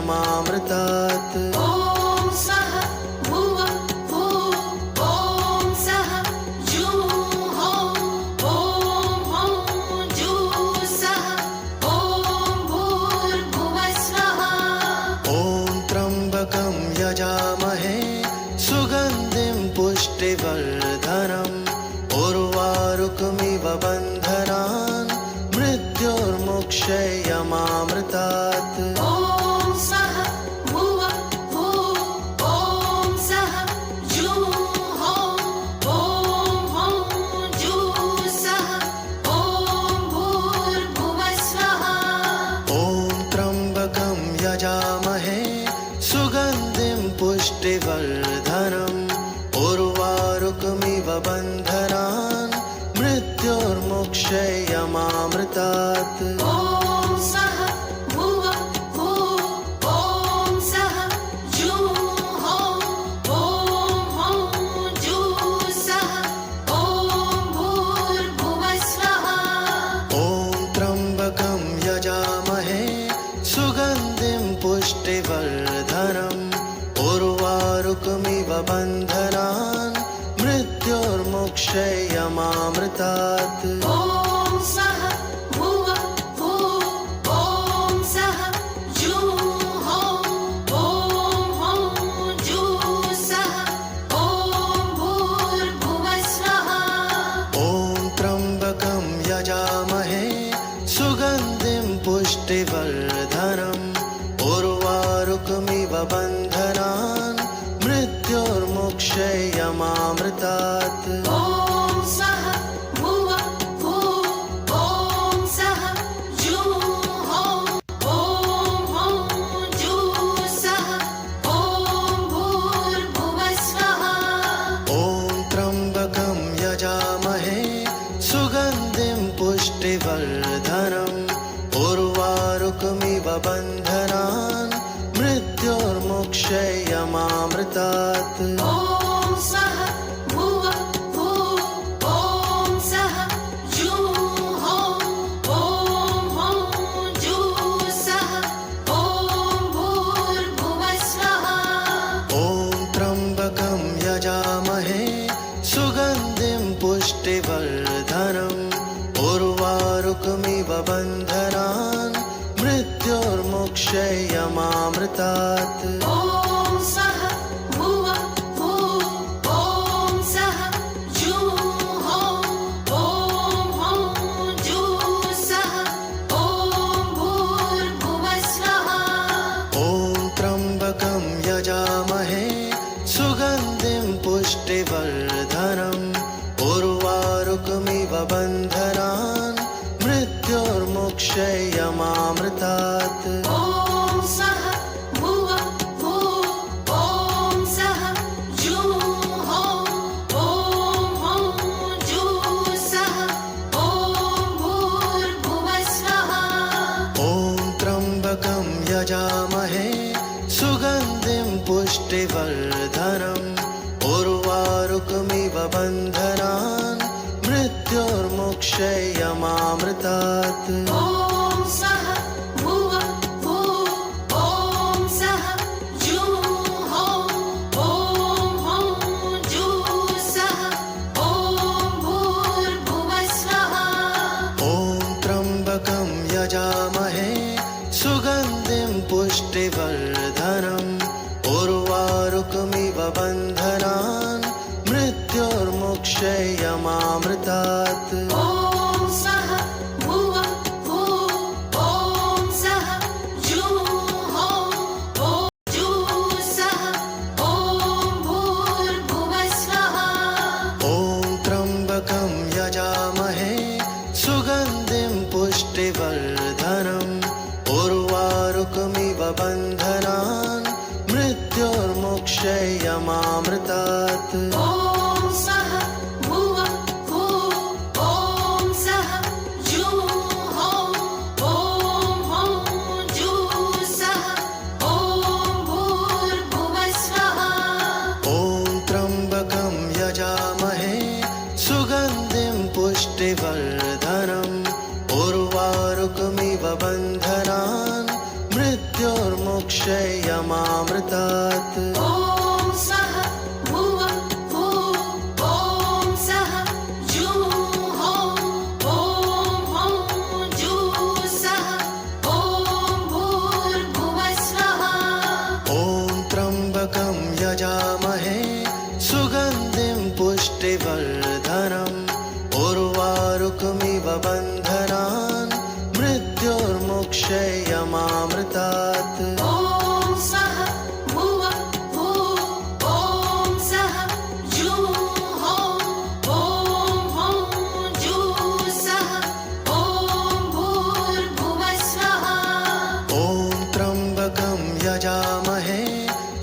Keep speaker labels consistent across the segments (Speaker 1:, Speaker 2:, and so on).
Speaker 1: यमामृतात्।
Speaker 2: ॐ सः भुवः भुः ॐ सः जुः ॐ हौं जुः सः ॐ भूर्भुवः स्वः।
Speaker 1: ॐ त्र्यम्बकं यजामहे सुगन्धिं पुष्टिवर्धनम् उर्वारुकमिव बन्धनान् मृत्योर्मुक्षयमामृतात्।
Speaker 2: ॐ सः भुवः भुः ॐ सः जुः ॐ हौं जुः सः ॐ भूर्भुवः स्वः।
Speaker 1: ॐ त्र्यम्बकं यजामहे सुगन्धिं पुष्टिवर्धनम् उर्वारुकमिव बन्धनान् मृत्योर्मुक्षयमामृतात्।
Speaker 2: ॐ सः भुवः भुः ॐ सः जुः ॐ हौं जुः सः ॐ भूर्भुवः स्वः।
Speaker 1: ॐ त्र्यम्बकं यजामहे सुगन्धिं पुष्टिवर्धनम् उर्वारुकमिव बन्धनान् मृत्योर्मुक्षयमामृतात्।
Speaker 2: ॐ सः भुवः भुः ॐ सः जुः ॐ हौं जुः सः ॐ भूर्भुवः स्वः।
Speaker 1: ॐ त्र्यम्बकं यजामहे सुगन्धिं पुष्टिवर्धनम् उर्वारुकमिव बन्धनान् मृत्योर्मुक्षयमामृतात्।
Speaker 2: ॐ सः भुवः भुः ॐ सः जुः ॐ हौं जुः सः ॐ भूर्भुवः स्वः।
Speaker 1: ॐ त्र्यम्बकं यजामहे सुगन्धिं पुष्टिवर्धनम् उर्वारुकमिव बन्धनान् मृत्योर्मुक्षयमामृतात्।
Speaker 2: ॐ सः भुवः भुः ॐ सः जुः ॐ हौं जुः सः ॐ भूर्भुवः स्वः।
Speaker 1: ॐ त्र्यम्बकं यजामहे सुगन्धिं पुष्टिवर्धनम् उर्वारुकमिव बन्धनान् मृत्योर्मुक्षयमामृतात्।
Speaker 2: ॐ सः भुवः भुः ॐ सः जुः ॐ हौं जुः सः ॐ भूर्भुवः स्वः।
Speaker 1: ॐ त्र्यम्बकं यजामहे सुगन्धिं पुष्टिवर्धनम् उर्वारुकमिव बन्धनान् मृत्योर्मुक्षयमामृतात्।
Speaker 2: ॐ सः भुवः भुः ॐ सः जुः ॐ हौं जुः सः ॐ भूर्भुवः स्वः।
Speaker 1: ॐ त्र्यम्बकं यजामहे सुगन्धिं पुष्टिवर्धनम् उर्वारुकमिव बन्धनान् मृत्योर्मुक्षयमामृतात्।
Speaker 2: ॐ सः भुवः भुः ॐ सः जुः ॐ हौं जुः सः ॐ भूर्भुवः स्वः।
Speaker 1: ॐ त्र्यम्बकं यजामहे सुगन्धिं पुष्टिवर्धनम् उर्वारुकमिव बन्धनान् मृत्योर्मुक्षयमामृतात्।
Speaker 2: ॐ सः भुवः भुः ॐ सः जुः ॐ जुः सः ॐ भूर्भुवः स्वः।
Speaker 1: ॐ त्र्यम्बकं यजामहे सुगन्धिं पुष्टिवर्धनम् उर्वारुकमिव बन्धनान् मृत्योर्मुक्षयमामृतात्।
Speaker 2: ॐ सः भुवः भुः ॐ सः जुः ॐ हौं जुः सः ॐ भूर्भुवः स्वः।
Speaker 1: ॐ त्र्यम्बकं यजामहे सुगन्धिं पुष्टिवर्धनम् उर्वारुकमिव बन्धनान् मृत्योर्मुक्षयमामृतात्। क्षयमामृतात्
Speaker 2: ॐ सः भुवः भुः ॐ सः जुहोः ॐ हौं जुःसः ॐ भूर्भुवः स्वः
Speaker 1: ॐ त्र्यम्बकं यजामहे सुगन्धिं पुष्टिवर्धनम् उर्वारुकमिव बन्धनान् मृत्युर्मुक्षयमामृतात्
Speaker 2: ॐ सः भुवः भुः ॐ सः जुहोः ॐ हौं जुःसः ॐ भूर्भुवः स्वः
Speaker 1: ॐ त्र्यम्बकं यजामहे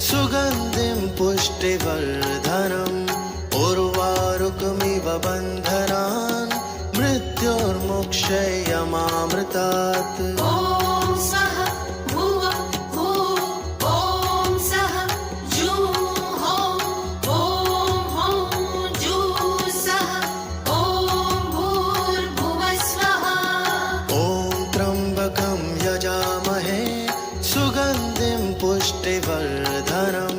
Speaker 1: सुगन्धिं पुष्टिवर्धनम् उर्वारुकमिव बन्धनान् मृत्युर्मुक्षयमामृतात्
Speaker 2: ॐ सः भुवः भुः ॐ सः जुहोः ॐ हौं जुःसः ॐ भूर्भुवः स्वः
Speaker 1: ॐ त्र्यम्बकं यजामहे सुगन्धिं पुष्टिवर्धनम्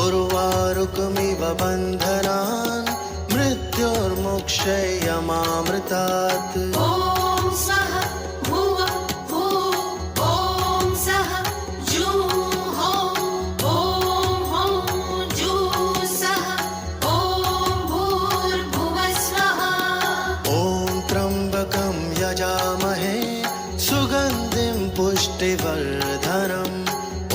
Speaker 1: उर्वारुकमिव बन्धनान् मृत्युर्मुक्षयमामृतात्
Speaker 2: ॐ सः भुवः भुः ॐ सः जुहोः ॐ हौं जुःसः ॐ भूर्भुवः स्वः
Speaker 1: ॐ त्र्यम्बकं यजामहे सुगन्धिं पुष्टिवर्धनम्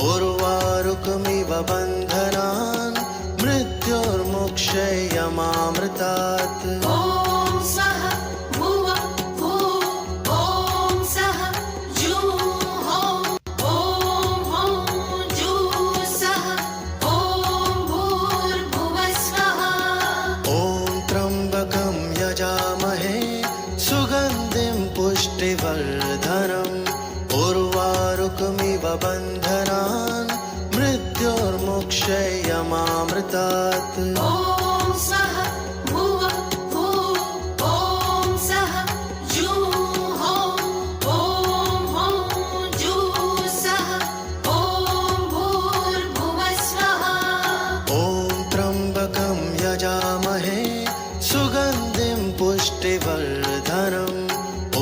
Speaker 1: उर्वारुकमिव बन्धनान् मृत्युर्मुक्षयमामृतात्
Speaker 2: ॐ सः भुवः भुः ॐ सः जुहोः ॐ हौं जुःसः ॐ भूर्भुवः स्वः
Speaker 1: ॐ त्र्यम्बकं यजामहे सुगन्धिं पुष्टिवर्धनम् उर्वारुकमिव बन्धनान् मृत्युर्मुक्षयमामृतात्
Speaker 2: ॐ सः भुवः भुः ॐ सः जुहोः ॐ हौं जुःसः ॐ भूर्भुवः स्वः
Speaker 1: ॐ त्र्यम्बकं यजामहे सुगन्धिं पुष्टिवर्धनम्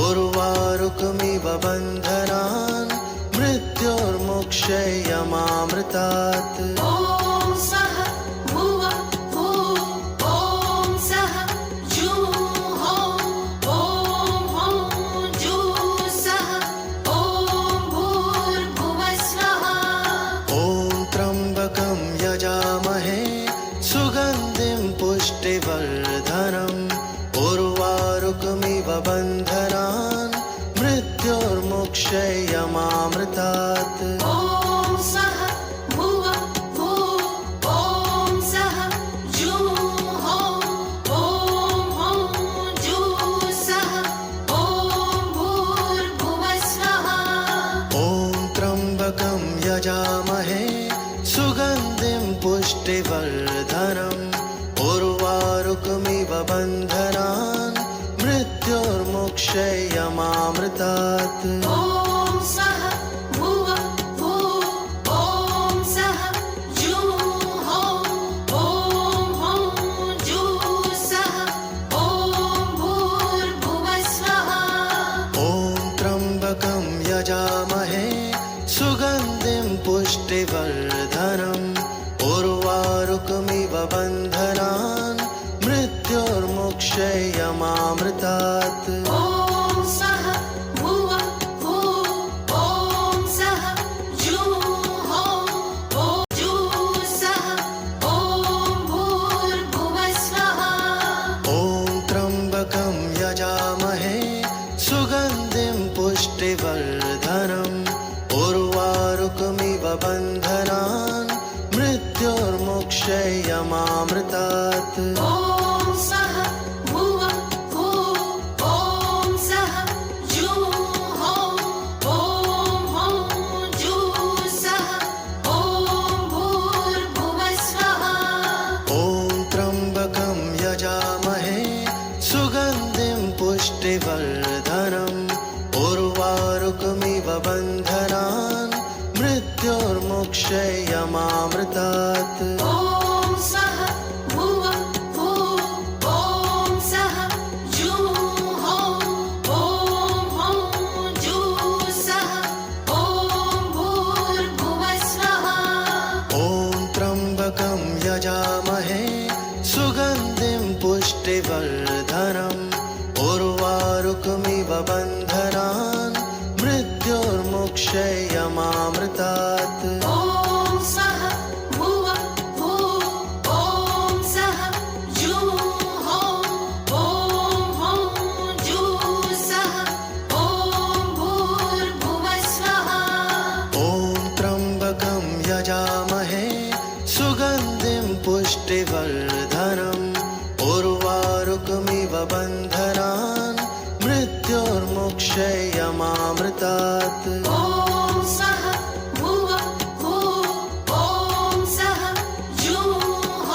Speaker 1: उर्वारुकमिव बन्धनान् मृत्युर्मुक्षयमामृतात्
Speaker 2: ॐ सः भुवः भुः ॐ सः जुहोः ॐ हौं जुःसः ॐ भूर्भुवः स्वः
Speaker 1: ॐ त्र्यम्बकं यजामहे सुगन्धिं पुष्टिवर्धनम् उर्वारुकमिव बन्धनान् मृत्युर्मुक्षयमामृतात्
Speaker 2: ॐ सः भुवः भुः ॐ सः जुहोः ॐ हौं जुःसः ॐ भूर्भुवः स्वः
Speaker 1: ॐ त्र्यम्बकं यजामहे सुगन्धिं पुष्टिवर्धनम् उर्वारुकमिव बन्धनान् मृत्युर्मुक्षयमामृतात्
Speaker 2: ॐ सः भुवः भुः ॐ सः जुहोः ॐ हौं जुःसः ॐ भूर्भुवः स्वः
Speaker 1: ॐ त्र्यम्बकं यजामहे सुगन्धिं पुष्टिवर्धनम् उर्वारुकमिव बन्धनान् मृत्युर्मुक्षयमामृतात्
Speaker 2: ॐ सः भुवः भुः ॐ सः जुहोः ॐ जुःसः ॐ भूर्भुवः स्वः
Speaker 1: ॐ त्र्यम्बकं यजामहे सुगन्धिं पुष्टिवर्धनम् उर्वारुकमिव बन्धनान् मृत्युर्मुक्षयमामृतात्
Speaker 2: ॐ सः भुवः भुः ॐ सः जुहोः ॐ हौं जुःसः ॐ भूर्भुवः स्वः
Speaker 1: ॐ त्र्यम्बकं यजामहे सुगन्धिं पुष्टिवर्धनम् उर्वारुकमिव बन्धनान् मृत्युर्मुक्षयमामृतात् मृत्योर्मुक्षयमामृतात्।
Speaker 2: ॐ सः भुवः भुः ॐ सः जुहोः ॐ हौं जुःसः ॐ भूर्भुवः स्वः।
Speaker 1: ॐ त्र्यम्बकं यजामहे सुगन्धिं पुष्टिवर्धनम् उर्वारुकमिव बन्धनान् मृत्योर्मुक्षयमामृतात्।
Speaker 2: ॐ सः भुवः भुः ॐ सः जुहोः ॐ हौं जुःसः ॐ भूर्भुवः स्वः।
Speaker 1: ॐ त्र्यम्बकं यजामहे सुगन्धिं पुष्टिवर्धनम् उर्वारुकमिव बन्धनान् मृत्योर्मुक्षयमामृतात्।
Speaker 2: ॐ सः भुवः भुः ॐ सः जुहोः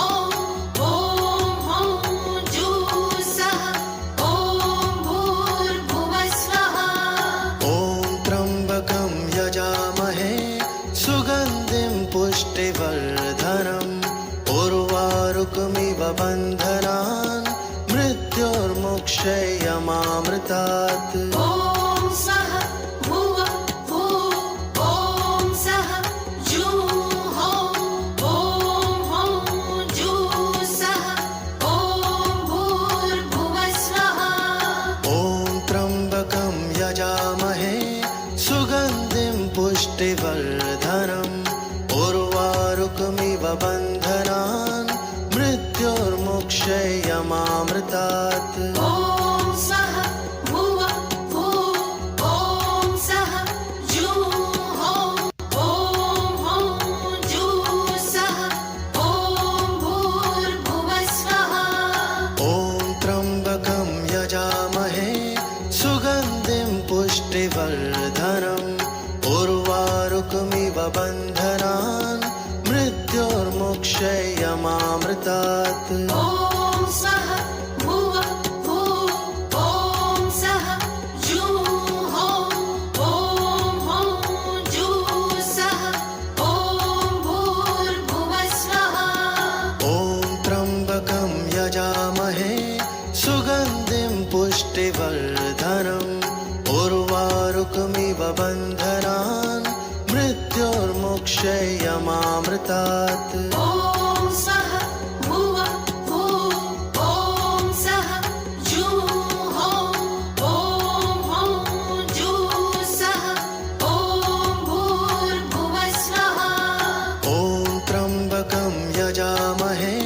Speaker 2: ॐ हौं जुःसः ॐ भूर्भुवः स्वः।
Speaker 1: ॐ त्र्यम्बकं यजामहे सुगन्धिं पुष्टिवर्धनम् उर्वारुकमिव बन्धनान् मृत्योर्मुक्षयमामृतात्।
Speaker 2: ॐ सः भुवः भुः ॐ सः जुहोः ॐ हौं जुःसः ॐ भूर्भुवः स्वः।
Speaker 1: ॐ त्र्यम्बकं यजामहे सुगन्धिं पुष्टिवर्धनम् उर्वारुकमिव बन्धनान् मृत्योर्मुक्षयमामृतात्।
Speaker 2: ॐ सः भुवः भुः ॐ सः जुहोः ॐ हौं जुःसः ॐ भूर्भुवः स्वः।
Speaker 1: ॐ त्र्यम्बकं यजामहे सुगन्धिं पुष्टिवर्धनम् उर्वारुकमिव बन्धनान् मृत्योर्मुक्षयमामृतात्।
Speaker 2: ॐ सः भुवः भुः ॐ सः जुहोः ॐ हौं जुःसः ॐ भूर्भुवः स्वः।
Speaker 1: ॐ त्र्यम्बकं यजामहे सुगन्धिं पुष्टिवर्धनम् उर्वारुकमिव बन्धनान् मृत्योर्मुक्षयमामृतात्।
Speaker 2: ॐ सः भुवः भुः ॐ सः जुहोः ॐ हौं जुःसः ॐ भूर्भुवः स्वः।
Speaker 1: ॐ त्र्यम्बकं यजामहे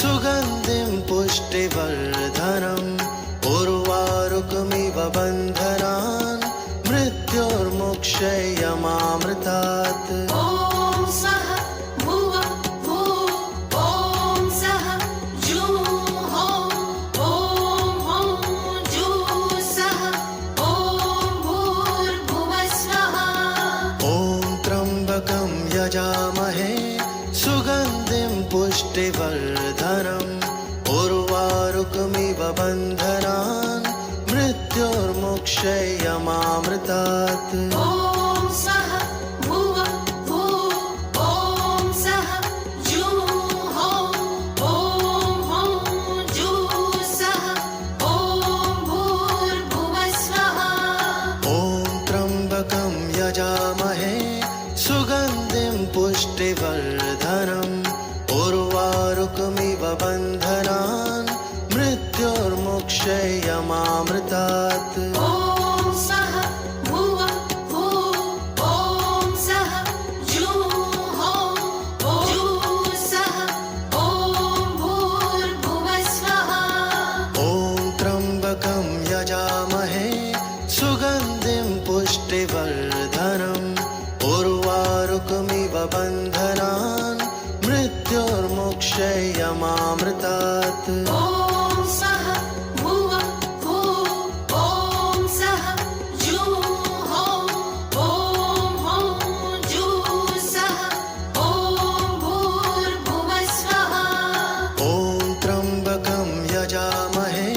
Speaker 1: सुगन्धिं पुष्टिवर्धनम् उर्वारुकमिव बन्धनान् मृत्योर्मुक्षयमामृतात्।
Speaker 2: ॐ सः भुवः भुः ॐ सः जुहोः ॐ हौं जुःसः ॐ भूर्भुवः स्वः।
Speaker 1: ॐ त्र्यम्बकं यजामहे सुगन्धिं पुष्टिवर्धनम् उर्वारुकमिव बन्धनान् मृत्योर्मुक्षयमामृतात्।
Speaker 2: ॐ सः भुवः भुः ॐ सः जुहोः ॐ हौं जुःसः ॐ भूर्भुवः स्वः।
Speaker 1: ॐ त्र्यम्बकं यजामहे सुगन्धिं पुष्टिवर्धनम् उर्वारुकमिव बन्धनान् मृत्योर्मुक्षयमामृतात्।
Speaker 2: ॐ सः भुवः भुः ॐ सः जुहोः ॐ जुःसः ॐ भूर्भुवः स्वः।
Speaker 1: ॐ त्र्यम्बकं यजामहे सुगन्धिं पुष्टिवर्धनम् उर्वारुकमिव बन्धनान् मृत्योर्मुक्षयमामृतात्।
Speaker 2: ॐ सः भुवः भुः ॐ सः जुहोः ॐ हौं जुःसः ॐ भूर्भुवः स्वः।
Speaker 1: ॐ त्र्यम्बकं यजामहे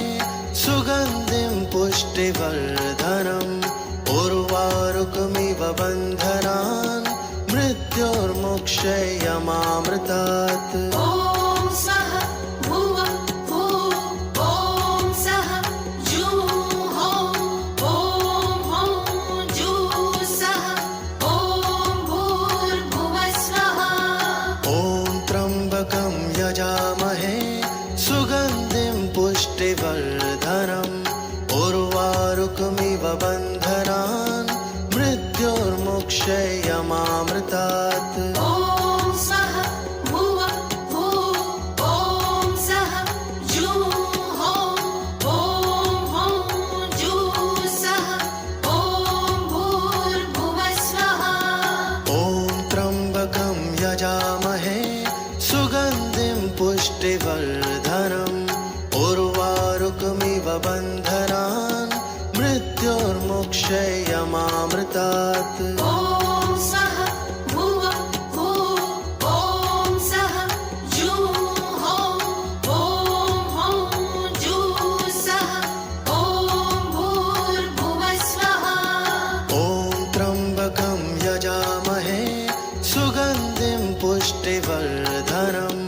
Speaker 1: सुगन्धिं पुष्टिवर्धनम् उर्वारुकमिव बन्धनान् मृत्योर्मुक्षयमामृतात्। मृत्योर्मुक्षयमामृतात्
Speaker 2: ॐ सः भुवः भुः ॐ सः जुः ॐ हौं जुः सः ॐ भूर्भुवः स्वः
Speaker 1: ॐ त्र्यम्बकं यजामहे सुगन्धिं पुष्टिवर्धनम् उर्वारुकमिव बन्धनान् मृत्योर्मुक्षयमामृतात्
Speaker 2: ॐ सः भुवः भुः ॐ सः जुः ॐ हौं जुः सः ॐ भूर्भुवः स्वः
Speaker 1: ॐ त्र्यम्बकं यजामहे सुगन्धिं पुष्टिवर्धनम् उर्वारुकमिव बन्धनान् मृत्योर्मुक्षयमामृतात्
Speaker 2: ॐ सः भुवः भुः ॐ सः जुः ॐ हौं जुः सः ॐ भूर्भुवः स्वः
Speaker 1: ॐ त्र्यम्बकं यजामहे सुगन्धिं पुष्टिवर्धनम्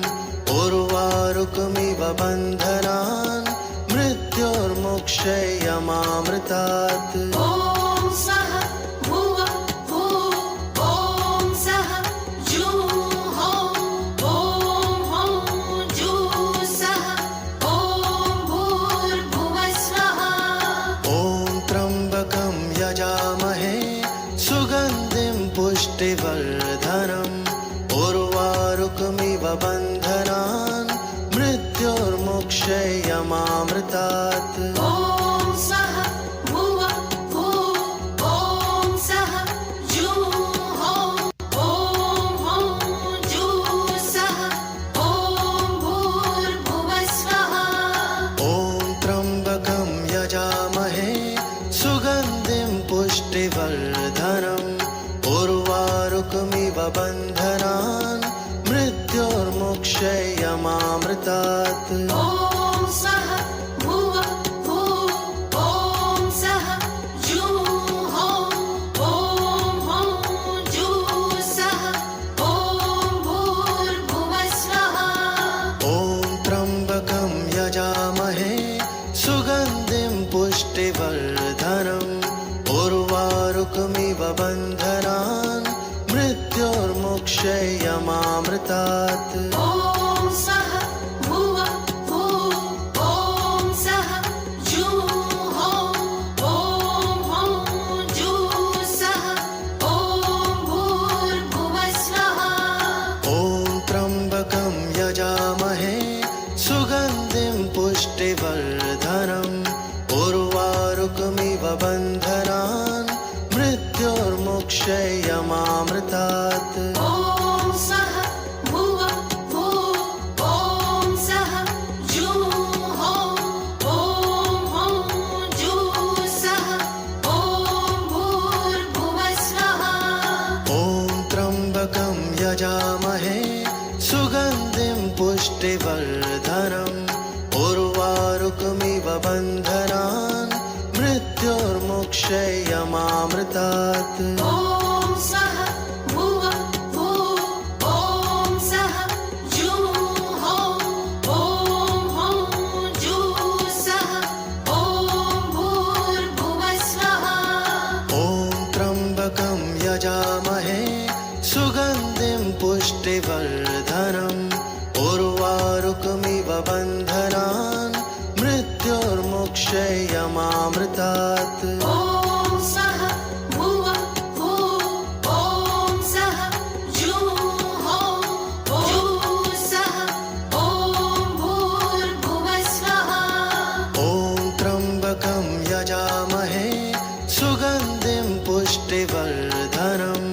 Speaker 1: उर्वारुकमिव बन्धनान् मृत्योर्मुक्षयमामृतात्
Speaker 2: ॐ सः भुवः भुः ॐ सः जुः ॐ हौं जुः सः ॐ भूर्भुवः स्वः
Speaker 1: ॐ त्र्यम्बकं यजामहे सुगन्धिं पुष्टिवर्धनम् उर्वारुकमिव बन्धनान् मृत्योर्मुक्षयमामृतात्
Speaker 2: ॐ सः भुवः भुः ॐ सः जुः ॐ हौं जुः सः ॐ भूर्भुवः स्वः
Speaker 1: ॐ त्र्यम्बकं यजामहे सुगन्धिं पुष्टिवर्धनम् उर्वारुकमिव बन्धनान् मृत्योर्मुक्षयमामृतात्
Speaker 2: ॐ सः भुवः भुः ॐ सः जुः ॐ हौं जुः सः ॐ भूर्भुवः स्वः
Speaker 1: ॐ त्र्यम्बकं यजामहे सुगन्धिं पुष्टिवर्धनम् उर्वारुकमिव बन्धनान् मृत्योर्मुक्षयमामृतात्
Speaker 2: ॐ सः भुवः भुः ॐ सः जुः ॐ हौं जुः सः ॐ भूर्भुवः स्वः
Speaker 1: ॐ त्र्यम्बकं यजामहे सुगन्धिं पुष्टिवर्धनम् उर्वारुकमिव बन्धनान् मृत्योर्मुक्षयमामृतात्
Speaker 2: ॐ सः भुवः भुः ॐ सः जुः ॐ हौं जुः सः ॐ भूर्भुवः स्वः
Speaker 1: ॐ त्र्यम्बकं यजामहे सुगन्धिं पुष्टिवर्धनम् उर्वारुकमिव बन्धनान् मृत्योर्मुक्षयमामृतात्
Speaker 2: ॐ सः भुवः भुः ॐ सः जुः ॐ हौं जुः सः ॐ भूर्भुवः स्वः
Speaker 1: ॐ त्र्यम्बकं यजामहे सुगन्धिं पुष्टिवर्धनम् उर्वारुकमिव बन्धनान् मृत्योर्मुक्षयमामृतात्
Speaker 2: ॐ सः भुवः भुः ॐ सः जुः सः ॐ भूर्भुवः स्वः
Speaker 1: ॐ त्र्यम्बकं यजामहे सुगन्धिं पुष्टिवर्धनम्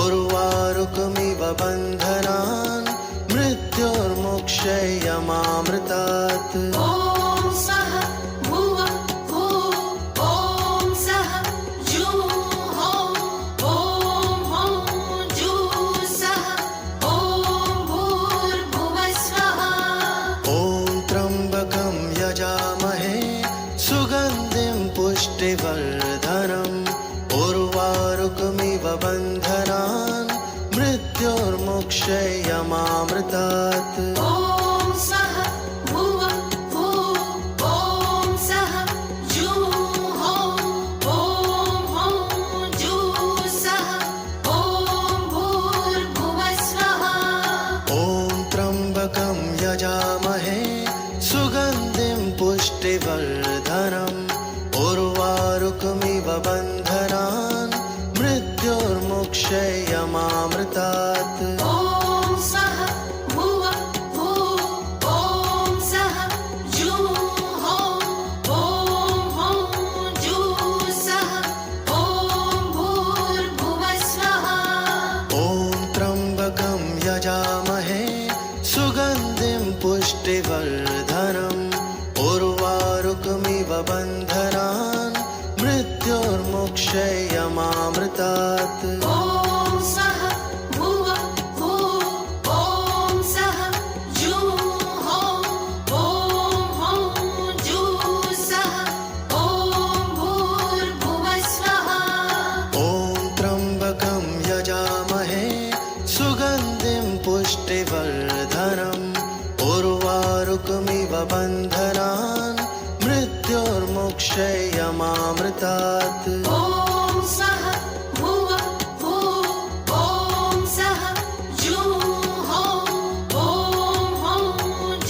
Speaker 1: उर्वारुकमिव बन्धनान् मृत्योर्मुक्षयमामृतात्
Speaker 2: ॐ सः भुवः भुः ॐ सः जुः ॐ हौं जुः सः ॐ भूर्भुवः स्वः
Speaker 1: ॐ त्र्यम्बकं यजामहे सुगन्धिं पुष्टिवर्धनम् उर्वारुकमिव बन्धनान् मृत्योर्मुक्षयमामृतात् मृत्युर्मुक्षयमामृतात्।
Speaker 2: ॐ सः भुवः भुः ॐ सः जुः ॐ जुः सः ॐ भूर्भुवः स्वः।
Speaker 1: ॐ त्र्यम्बकं यजामहे सुगन्धिं पुष्टिवर्धनम् उर्वारुकमिव बन्धनान् मृत्युर्मुक्षयमामृतात्।
Speaker 2: ॐ सः भुवः भुः ॐ सः जुः ॐ जुः सः ॐ भूर्भुवः स्वः।
Speaker 1: ॐ त्र्यम्बकं यजामहे सुगन्धिं पुष्टिवर्धनम् उर्वारुकमिव बन्धनान् मृत्युर्मुक्षयमामृतात्।
Speaker 2: ॐ सः भुवः भुः ॐ सः जुः ॐ जुः सः ॐ भूर्भुवः स्वः।
Speaker 1: ॐ त्र्यम्बकं यजामहे सुगन्धिं पुष्टिवर्धनम् उर्वारुकमिव बन्धनान् मृत्युर्मुक्षयमामृतात्।
Speaker 2: ॐ सः भुवः भुः ॐ सः जुः ॐ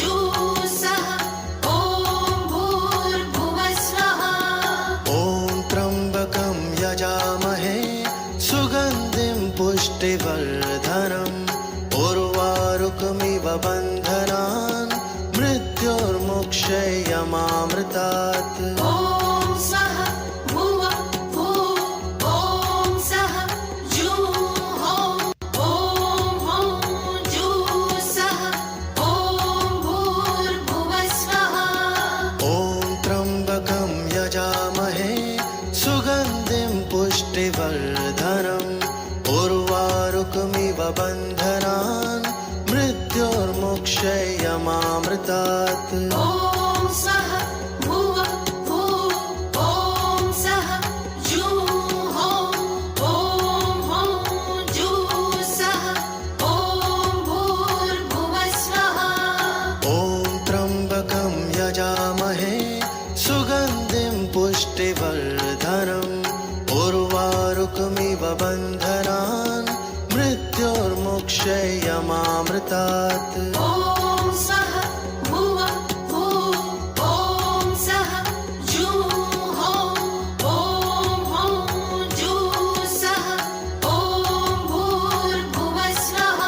Speaker 2: जुः सः ॐ भूर्भुवः स्वः।
Speaker 1: ॐ त्र्यम्बकं यजामहे सुगन्धिं पुष्टिवर्धनम् उर्वारुकमिव बन्धनान् मृत्युर्मुक्षयमामृतात्।
Speaker 2: ॐ सः भुवः भुः ॐ सः जुः ॐ जुः सः ॐ भूर्भुवः स्वः।
Speaker 1: ॐ त्र्यम्बकं यजामहे सुगन्धिं पुष्टिवर्धनम् उर्वारुकमिव बन्धनान् मृत्युर्मुक्षयमामृतात्।
Speaker 2: ॐ सः भुवः भुः ॐ सः जुः ॐ जुः सः ॐ भूर्भुवः स्वः।
Speaker 1: ॐ त्र्यम्बकं यजामहे सुगन्धिं पुष्टिवर्धनम् उर्वारुकमिव बन्धनान् मृत्युर्मुक्षयमामृतात्।
Speaker 2: ॐ सः भुवः भुः ॐ सः जुः ॐ जुः सः ॐ भूर्भुवः स्वः।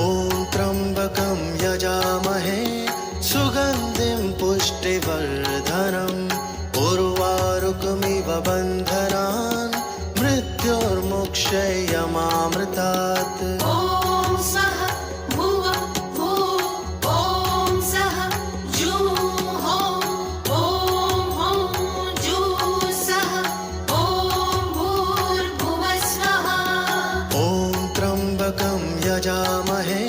Speaker 1: ॐ त्र्यम्बकं यजामहे सुगन्धिं पुष्टिवर्धनम् उर्वारुकमिव बन्धनान् मृत्युर्मुक्षयमामृतात्।
Speaker 2: ॐ सः भुवः भुः ॐ सः जुः ॐ जुः सः ॐ भूर्भुवः स्वः।
Speaker 1: ॐ त्र्यम्बकं यजामहे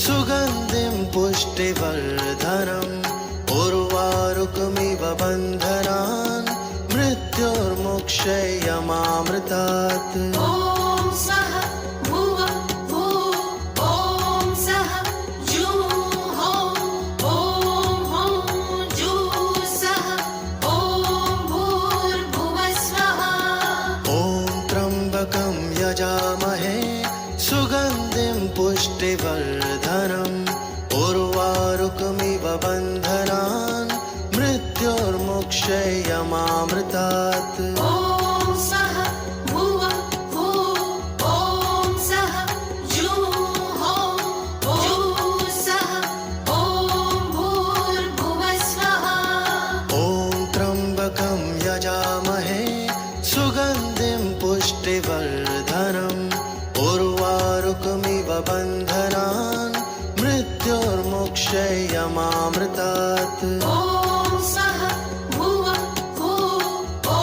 Speaker 1: सुगन्धिं पुष्टिवर्धनम् उर्वारुकमिव बन्धनान् मृत्युर्मुक्षयमामृतात्।
Speaker 2: ॐ सः भुवः भुः ॐ सः जुः ॐ जुः सः ॐ भूर्भुवः स्वः।
Speaker 1: ॐ त्र्यम्बकं यजामहे सुगन्धिं पुष्टिवर्धनम् उर्वारुकमिव बन्धनान् मृत्युर्मुक्षयमामृतात्।
Speaker 2: ॐ सः भुवः भुः ॐ सः जुः सः ॐ भूर्भुवः स्वः।
Speaker 1: ॐ त्र्यम्बकं यजामहे सुगन्धिं पुष्टिवर्धनम् उर्वारुकमिव बन्धनान् मृत्युर्मुक्षयमामृतात्।
Speaker 2: ॐ सः भुवः भुः ॐ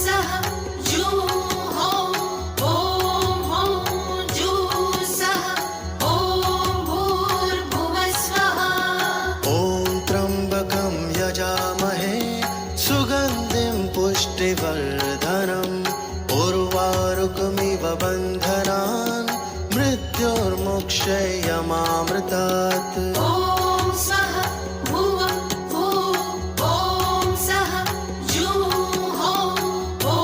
Speaker 2: सः जुः ॐ जुः सः ॐ भूर्भुवः स्वः।
Speaker 1: ॐ त्र्यम्बकं यजामहे सुगन्धिं पुष्टिवर्धनम् उर्वारुकमिव बन्धनान् मृत्युर्मुक्षयमामृतात्। मृत्योर्मोक्षयमामृतात्
Speaker 2: ॐ सः भुवः भुः ॐ सः जुहोः ॐ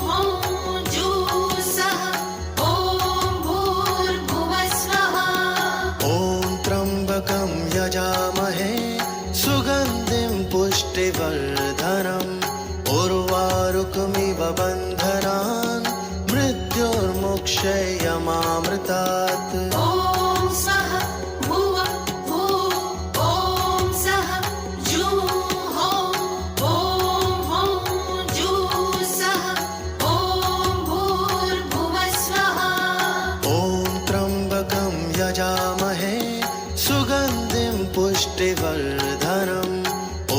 Speaker 2: हौं जुः सः ॐ भूर्भुवस्वः
Speaker 1: ॐ त्र्यम्बकं यजामहे सुगन्धिं पुष्टिवर्धनम् उर्वारुकमिव बन्धनान् मृत्योर्मोक्षयमामृतात्
Speaker 2: ॐ सः भुवः भुः ॐ सः जुहोः ॐ हौं जुः सः ॐ भूर्भुवस्वः
Speaker 1: ॐ त्र्यम्बकं यजामहे सुगन्धिं पुष्टिवर्धनम्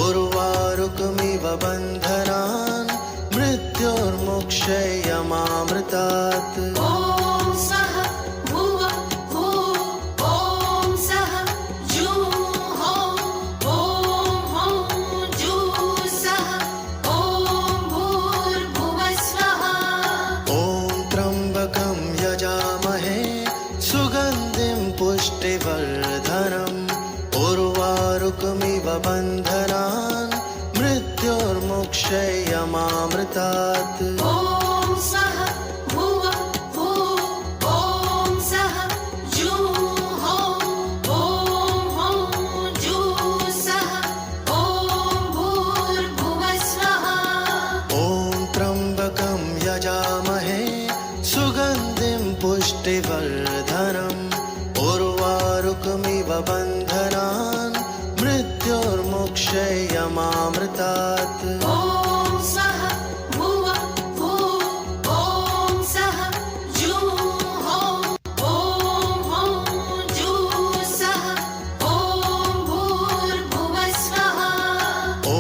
Speaker 1: उर्वारुकमिव बन्धनान् मृत्योर्मोक्षयमामृतात्
Speaker 2: ॐ सः भुवः भुः ॐ सः जुहोः ॐ हौं जुः सः ॐ भूर्भुवस्वः
Speaker 1: ॐ त्र्यम्बकं यजामहे सुगन्धिं पुष्टिवर्धनम् उर्वारुकमिव बन्धनान् मृत्योर्मोक्षयमामृतात्
Speaker 2: ॐ सः भुवः भुः ॐ सः जुहोः ॐ हौं जुः सः ॐ भूर्भुवस्वः
Speaker 1: ॐ त्र्यम्बकं यजामहे सुगन्धिं पुष्टिवर्धनम् उर्वारुकमिव बन्धनान् मृत्योर्मोक्षयमामृतात्
Speaker 2: ॐ सः भुवः भुः ॐ सः जुहोः ॐ हौं जुः सः ॐ भूर्भुवस्वः
Speaker 1: ॐ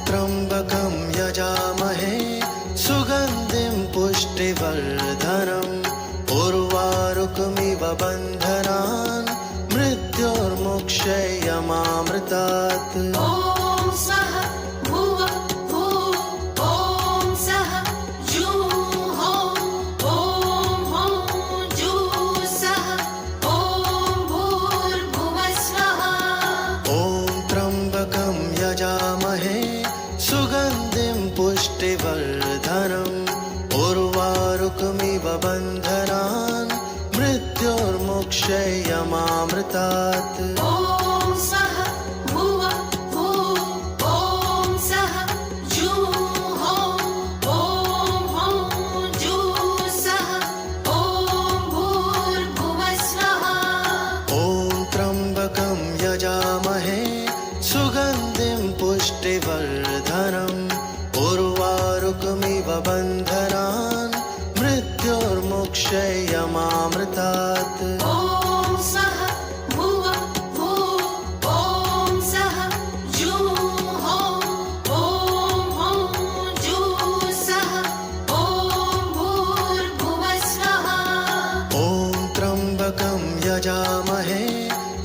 Speaker 1: त्र्यम्बकं यजामहे सुगन्धिं पुष्टिवर्धनम् उर्वारुकमिव बन्धनान् मृत्योर्मोक्षयमामृतात्
Speaker 2: ॐ सः भुवः भुः ॐ सः जुहोः ॐ हौं जुः सः ॐ भूर्भुवस्वः
Speaker 1: ॐ त्र्यम्बकं यजामहे सुगन्धिं पुष्टिवर्धनम् उर्वारुकमिव बन्धनान् मृत्योर्मोक्षयमामृतात्
Speaker 2: ॐ सः भुवः भुः ॐ सः जुहोः ॐ हौं जुः सः ॐ भूर्भुवस्वः
Speaker 1: ॐ त्र्यम्बकं यजामहे सुगन्धिं पुष्टिवर्धनम् उर्वारुकमिव बन्धनान् मृत्योर्मोक्षयमामृतात्
Speaker 2: ॐ सः भुवः भुः ॐ सः जुहोः ॐ हौं जुः सः ॐ भूर्भुवस्वः
Speaker 1: ॐ त्र्यम्बकं यजामहे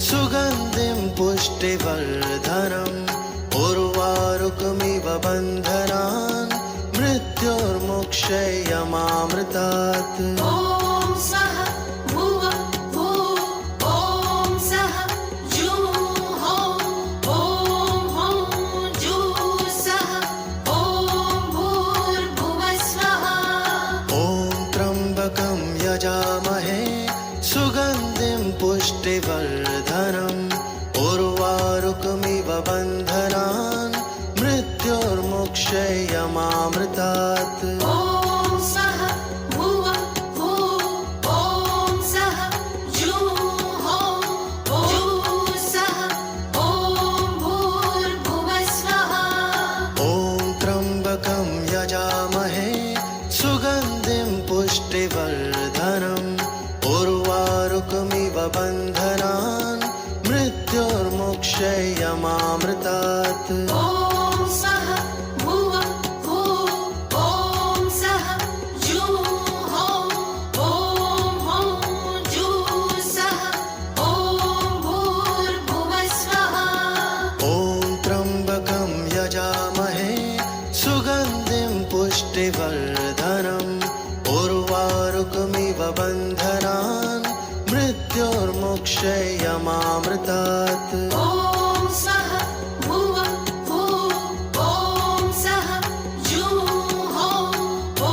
Speaker 1: सुगन्धिं पुष्टिवर्धनम् उर्वारुकमिव बन्धनान् मृत्योर्मोक्षयमामृतात्
Speaker 2: ॐ सः भुवः भुः ॐ सः जुहोः ॐ हौं जुः सः ॐ भूर्भुवस्वः
Speaker 1: ॐ त्र्यम्बकं यजामहे सुगन्धिं पुष्टिवर्धनम् उर्वारुकमिव बन्धनान् मृत्योर्मोक्षयमामृतात्
Speaker 2: ॐ सः भुवः भुः ॐ सः जुहोः ॐ सः ॐ भूर्भुवस्वः
Speaker 1: ॐ त्र्यम्बकं यजामहे सुगन्धिं पुष्टिवर्धनम् उर्वारुकमिव बन्धनान् मृत्योर्मोक्षयमामृतात्
Speaker 2: ॐ सः भुवः भुः ॐ सः जुहोः ॐ हौं जुः सः ॐ भूर्भुवस्वः
Speaker 1: ॐ त्र्यम्बकं यजामहे सुगन्धिं पुष्टिवर्धनम् उर्वारुकमिव बन्धनान् मृत्योर्मोक्षयमामृतात् मृत्युर्मुक्षयमामृतात्।
Speaker 2: ॐ सः भुवः भुवः ॐ सः जुहोः ॐ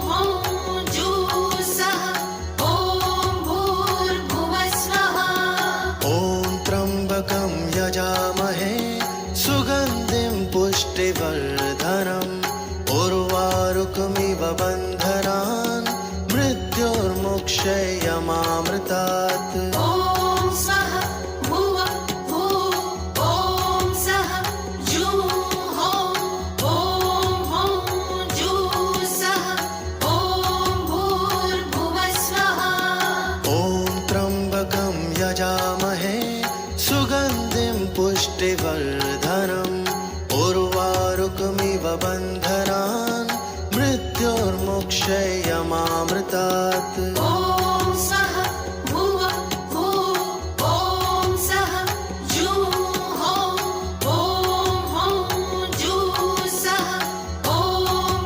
Speaker 2: हौं जुःसः ॐ भूर्भुवः स्वः।
Speaker 1: ॐ त्र्यम्बकं यजामहे सुगन्धिं पुष्टिवर्धनम् उर्वारुकमिव बन्धनान् मृत्युर्मुक्षयमामृतात्।
Speaker 2: ॐ सः भुवः भुवः ॐ सः जुहोः ॐ हौं जुःसः ॐ भूर्भुवः स्वः।
Speaker 1: ॐ त्र्यम्बकं यजामहे सुगन्धिं पुष्टिवर्धनम् उर्वारुकमिव बन्धनान् मृत्युर्मुक्षयमामृतात्।
Speaker 2: ॐ सः भुवः भुवः ॐ सः जुहोः ॐ हौं जुःसः ॐ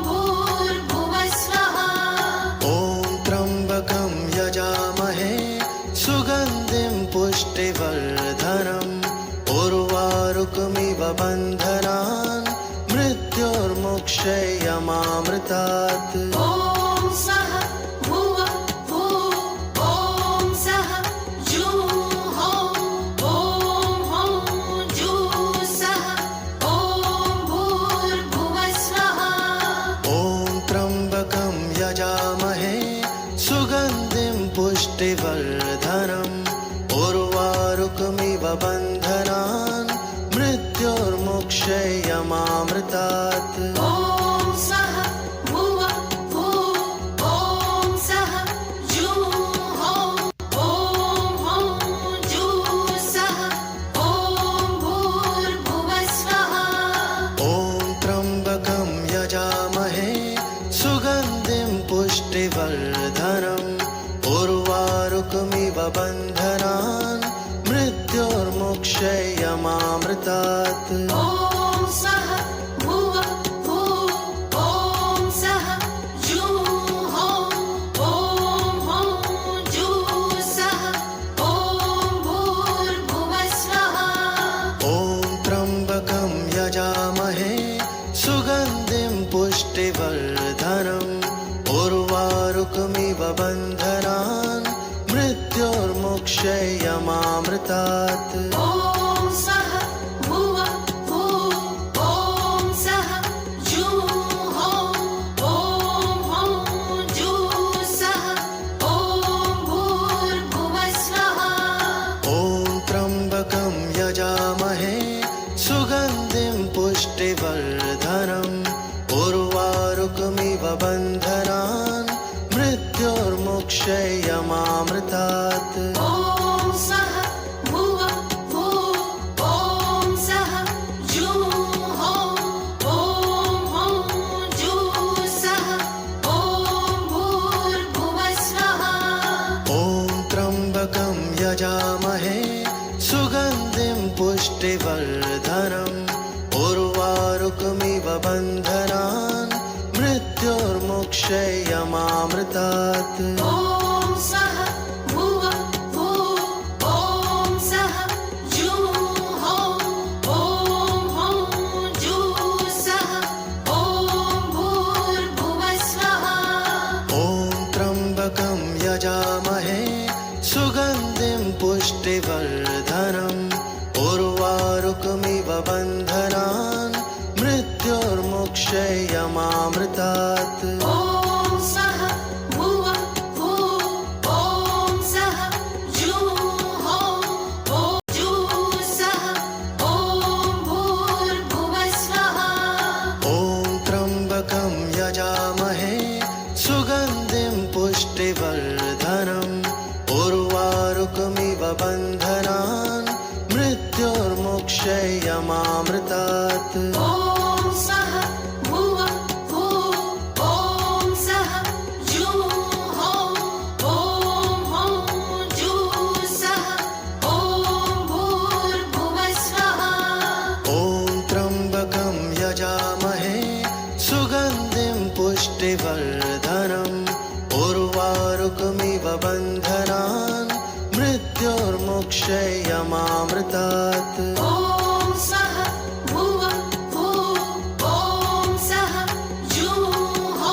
Speaker 2: भूर्भुवः स्वः।
Speaker 1: ॐ त्र्यम्बकं यजामहे सुगन्धिं पुष्टिवर्धनम् उर्वारुकमिव बन्धनान् मृत्युर्मुक्षयमामृतात्।
Speaker 2: ॐ सः भुवः भुवः ॐ सः जुहोः ॐ हौं जुःसः ॐ भूर्भुवः स्वः।
Speaker 1: ॐ त्र्यम्बकं यजामहे सुगन्धिं पुष्टिवर्धनम् उर्वारुकमिव बन्धनान् मृत्युर्मुक्षयमामृतात्।
Speaker 2: ॐ सः भुवः भुवः ॐ सः जुहोः ॐ हौं जुःसः ॐ भूर्भुवः स्वः।
Speaker 1: ॐ त्र्यम्बकं यजामहे सुगन्धिं पुष्टिवर्धनम् उर्वारुकमिव बन्धनान् मृत्युर्मुक्षयमामृतात्।
Speaker 2: ॐ सः भुवः भुवः ॐ सः जुहोः ॐ हौं जुःसः ॐ भूर्भुवः स्वः।
Speaker 1: ॐ त्र्यम्बकं यजामहे सुगन्धिं पुष्टिवर्धनम् उर्वारुकमिव बन्धनान् मृत्युर्मुक्षयमामृतात्।
Speaker 2: ॐ सः भुवः भुवः ॐ सः जुहोः ॐ हौं जुःसः ॐ भूर्भुवः स्वः।
Speaker 1: ॐ त्र्यम्बकं यजामहे सुगन्धिं पुष्टिवर्धनम् उर्वारुकमिव बन्धनान् मृत्युर्मुक्षयमामृतात्।
Speaker 2: ॐ सः भुवः भुवः ॐ सः जुहोः ॐ हौं जुःसः ॐ भूर्भुवः स्वः।
Speaker 1: ॐ त्र्यम्बकं यजामहे सुगन्धिं पुष्टिवर्धनम् उर्वारुकमिव बन्धनान् मृत्युर्मुक्षयमामृतात्।
Speaker 2: ॐ सः भुवः भुवः ॐ सः जुहोः ॐ हौं जुःसः ॐ भूर्भुवः स्वः।
Speaker 1: ॐ त्र्यम्बकं यजामहे सुगन्धिं पुष्टिवर्धनम् उर्वारुकमिव बन्धनान् मृत्युर्मुक्षयमामृतात्।
Speaker 2: ॐ सः भुवः भुवः ॐ सः जुहोः ॐ जुःसः ॐ भूर्भुवः स्वः।
Speaker 1: ॐ त्र्यम्बकं यजामहे सुगन्धिं पुष्टिवर्धनम् उर्वारुकमिव बन्धनान् मृत्युर्मुक्षयमामृतात्।
Speaker 2: ॐ सः भुवः भुवः ॐ सः जुहोः ॐ हौं जुःसः ॐ भूर्भुवः स्वः।
Speaker 1: ॐ त्र्यम्बकं यजामहे सुगन्धिं पुष्टिवर्धनम् उर्वारुकमिव बन्धनान् मृत्युर्मुक्षयमामृतात्। मृत्योर्मुक्षयमामृतात्
Speaker 2: ॐ सः भुवः भुः ॐ सः जुहोः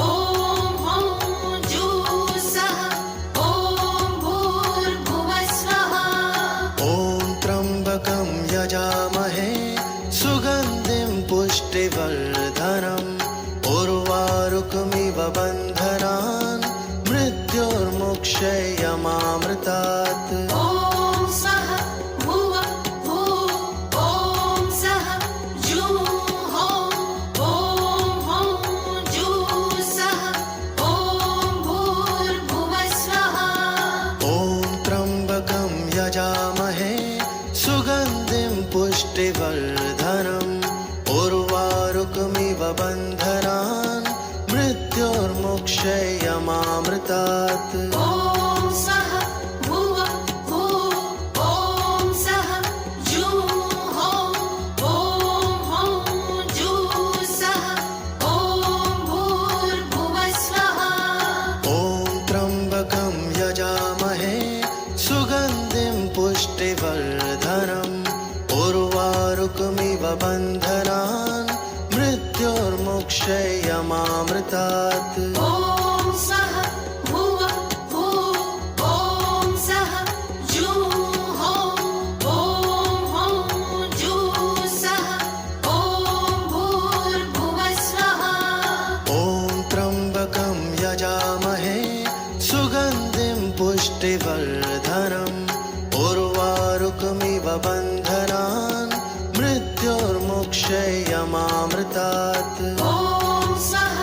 Speaker 2: ॐ हौं जुःसः ॐ भूर्भुवः स्वः
Speaker 1: ॐ त्र्यम्बकं यजामहे सुगन्धिं पुष्टिवर्धनम् उर्वारुकमिव बन्धनान् मृत्योर्मुक्षयमामृतात्
Speaker 2: ॐ सः भुवः भुः ॐ सः जुहोः ॐ हौं जुःसः ॐ भूर्भुवः स्वः
Speaker 1: ॐ त्र्यम्बकं यजामहे सुगन्धिं पुष्टिवर्धनम् उर्वारुकमिव बन्धनान् मृत्योर्मुक्षयमामृतात्
Speaker 2: ॐ सः भुवः भुः ॐ सः जुहोः ॐ हौं जुःसः ॐ भूर्भुवः स्वः
Speaker 1: ॐ त्र्यम्बकं यजामहे सुगन्धिं पुष्टिवर्धनम् उर्वारुकमिव बन्धनान् मृत्योर्मुक्षयमामृतात्
Speaker 2: ॐ सः भुवः भुः ॐ सः जुहोः ॐ हौं जुःसः ॐ भूर्भुवः स्वः
Speaker 1: ॐ त्र्यम्बकं यजामहे सुगन्धिं पुष्टिवर्धनम् उर्वारुकमिव बन्धनान् मृत्योर्मुक्षयमामृतात्
Speaker 2: ॐ सः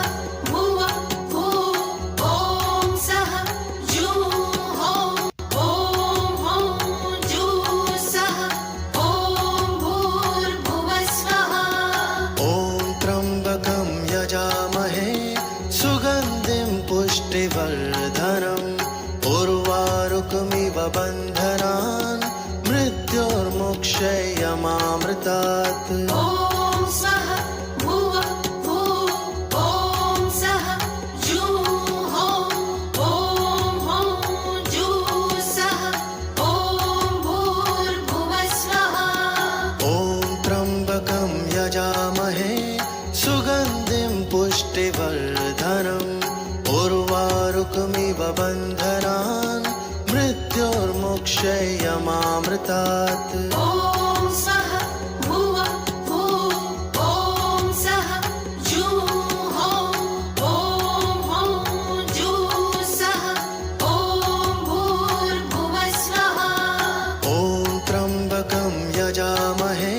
Speaker 2: भुवः भुः ॐ सः जुहोः ॐ हौं जुःसः ॐ भूर्भुवः स्वः
Speaker 1: ॐ त्र्यम्बकं यजामहे सुगन्धिं पुष्टिवर्धनम् उर्वारुकमिव बन्धनान् मृत्योर्मुक्षयमामृतात्
Speaker 2: ॐ सः भुवः भुः ॐ सः जुहोः ॐ हौं जुःसः ॐ भूर्भुवः स्वः
Speaker 1: ॐ त्र्यम्बकं यजामहे सुगन्धिं पुष्टिवर्धनम् उर्वारुकमिव बन्धनान् मृत्योर्मुक्षयमामृतात्
Speaker 2: ॐ सः भुवः भुः ॐ सः जुहोः ॐ हौं जुःसः ॐ भूर्भुवः स्वः
Speaker 1: ॐ त्र्यम्बकं यजामहे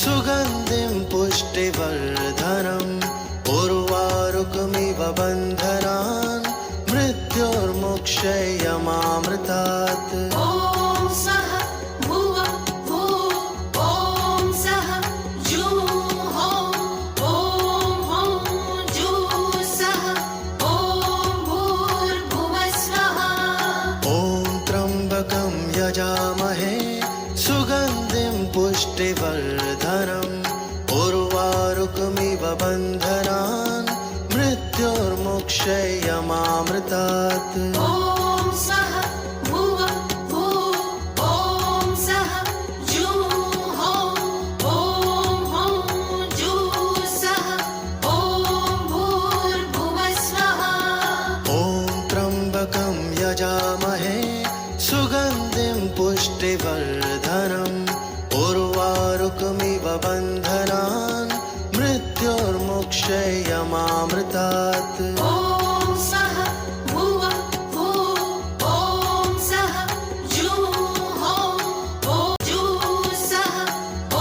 Speaker 1: सुगन्धिं पुष्टिवर्धनम् उर्वारुकमिव बन्धनान् मृत्योर्मुक्षयमामृतात्
Speaker 2: ॐ सः भुवः भुः ॐ सः जुहोः ॐ हौं जुःसः ॐ भूर्भुवः स्वः
Speaker 1: ॐ त्र्यम्बकं यजामहे सुगन्धिं पुष्टिवर्धनम् उर्वारुकमिव बन्धनान् मृत्योर्मुक्षयमामृतात्
Speaker 2: ॐ सः भुवः भुः ॐ सः जुहोः ॐ हौं जुःसः ॐ भूर्भुवः स्वः
Speaker 1: ॐ त्र्यम्बकं यजामहे सुगन्धिं पुष्टिवर्धनम् उर्वारुकमिव बन्धनान् मृत्योर्मुक्षयमामृतात्
Speaker 2: ॐ सः भुवः भुः ॐ सः जुहोः ॐ जुःसः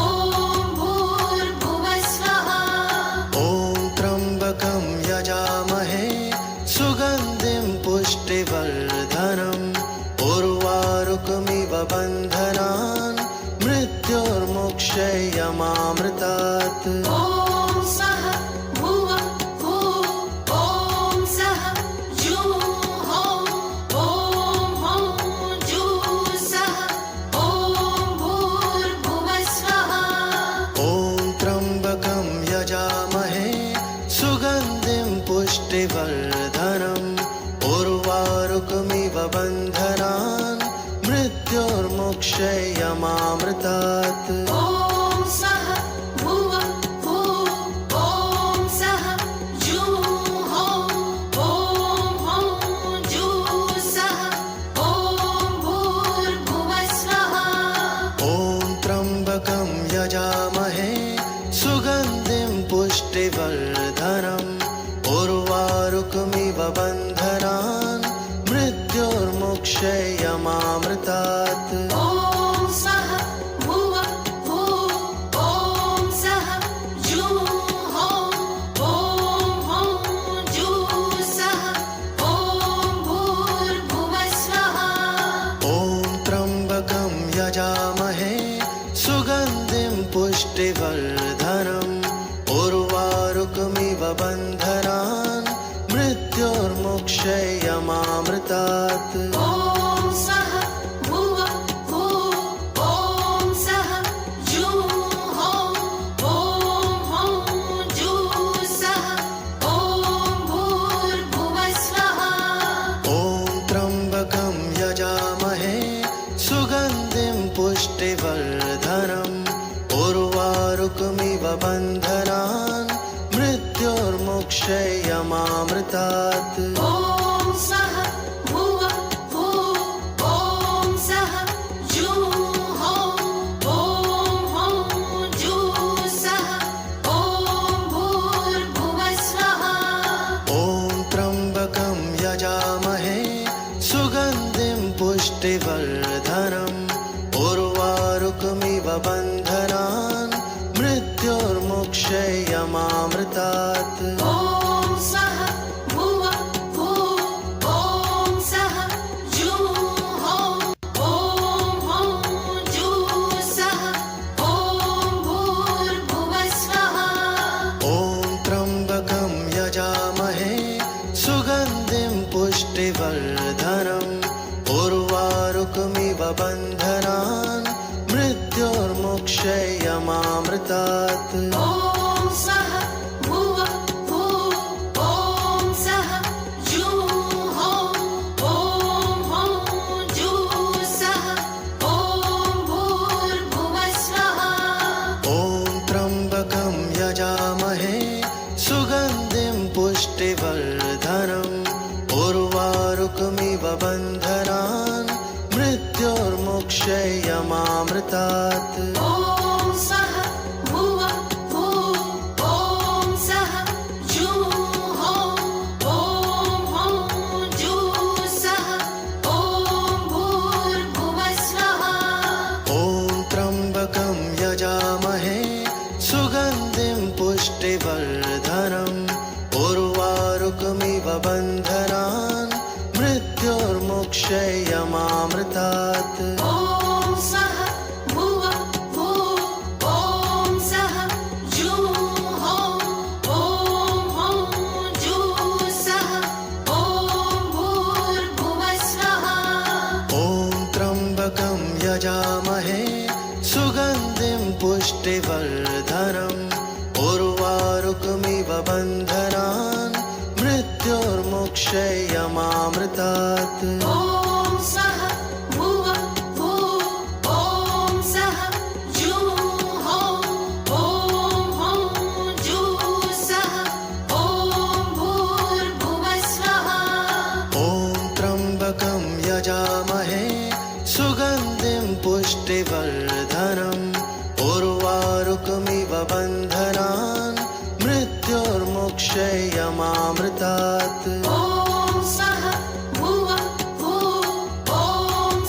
Speaker 2: ॐ भूर्भुवः स्वः
Speaker 1: ॐ त्र्यम्बकं यजामहे सुगन्धिं पुष्टिवर्धनम् उर्वारुकमिव बन्धनान् मृत्योर्मुक्षयमामृतात्
Speaker 2: ॐ सः भुवः भुः ॐ सः जुहोः ॐ हौं जुःसः ॐ भूर्भुवः स्वः
Speaker 1: ॐ त्र्यम्बकं यजामहे सुगन्धिं पुष्टिवर्धनम् उर्वारुकमिव बन्धनान् मृत्योर्मुक्षयमामृतात्।
Speaker 2: ॐ सः भुवः भुः ॐ सः जुः ॐ जुः सः ॐ भूर्भुवः स्वः।
Speaker 1: ॐ त्र्यम्बकं यजामहे सुगन्धिं पुष्टिवर्धनम् उर्वारुकमिव बन्धनान् मृत्योर्मुक्षयमामृतात्।
Speaker 2: ॐ सः भुवः भुः ॐ सः जुः ॐ जुः सः ॐ भूर्भुवः स्वः।
Speaker 1: ॐ त्र्यम्बकं यजामहे सुगन्धिं पुष्टिवर्धनम् उर्वारुकमिव बन्धनान् मृत्योर्मुक्षयमामृतात्।
Speaker 2: ॐ सः भुवः भुः ॐ सः जुः ॐ जुः सः ॐ भूर्भुवः स्वः।
Speaker 1: ॐ त्र्यम्बकं यजामहे सुगन्धिं पुष्टिवर्धनम् उर्वारुकमिव बन्धनान् मृत्योर्मुक्षयमामृतात्।
Speaker 2: ॐ सः भुवः भुः ॐ सः जुः ॐ जुः सः ॐ भूर्भुवः स्वः।
Speaker 1: ॐ त्र्यम्बकं यजामहे सुगन्धिं पुष्टिवर्धनम् उर्वारुकमिव बन्धनान् मृत्योर्मुक्षयमामृतात्।
Speaker 2: ॐ सः भुवः भुः ॐ सः जुः ॐ जुः सः ॐ भूर्भुवः स्वः।
Speaker 1: ॐ त्र्यम्बकं यजामहे सुगन्धिं पुष्टिवर्धनम् उर्वारुकमिव बन्धनान् मृत्योर्मुक्षयमामृतात्।
Speaker 2: ॐ सः भुवः भुः ॐ सः जुः ॐ जुः सः ॐ भूर्भुवः स्वः।
Speaker 1: ॐ त्र्यम्बकं यजामहे सुगन्धिं पुष्टिवर्धनम् उर्वारुकमिव बन्धनान् मृत्योर्मुक्षयमामृतात्।
Speaker 2: ॐ सः भुवः भुः ॐ सः जुः ॐ जुः सः ॐ भूर्भुवः स्वः।
Speaker 1: ॐ त्र्यम्बकं यजामहे सुगन्धिं पुष्टिवर्धनम् उर्वारुकमिव बन्धनान् मृत्योर्मुक्षयमामृतात्।
Speaker 2: ॐ सः भुवः भुः ॐ सः जुः ॐ जुः सः ॐ भूर्भुवः स्वः।
Speaker 1: ॐ त्र्यम्बकं यजामहे सुगन्धिं पुष्टिवर्धनम् उर्वारुकमिव बन्धनान् मृत्योर्मुक्षयमामृतात्।
Speaker 2: ॐ सः भुवः भुः ॐ सः जुः ॐ जुः सः ॐ भूर्भुवः स्वः।
Speaker 1: ॐ त्र्यम्बकं यजामहे सुगन्धिं पुष्टिवर्धनम् उर्वारुकमिव बन्धनान् मृत्योर्मुक्षयमामृतात्।
Speaker 2: ॐ सः भुवः भुः ॐ सः जुः ॐ जुः सः ॐ भूर्भुवः स्वः। ॐ त्र्यम्बकं यजामहे सुगन्धिं पुष्टिवर्धनम् उर्वारुकमिव बन्धनान् मृत्योर्मुक्षयमामृतात्।
Speaker 1: ॐ
Speaker 2: सः भुवः भुः ॐ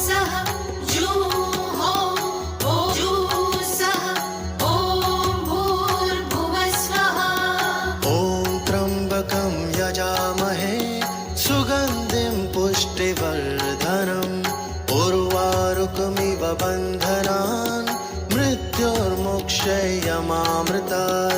Speaker 2: सः जुः ॐ जुः सः ॐ भूर्भुवः स्वः।
Speaker 1: ॐ त्र्यम्बकं यजामहे सुगन्धिं पुष्टिवर्धनम् उर्वारुकमिव बन्धनान् मृत्योर्मुक्षयमामृतात्।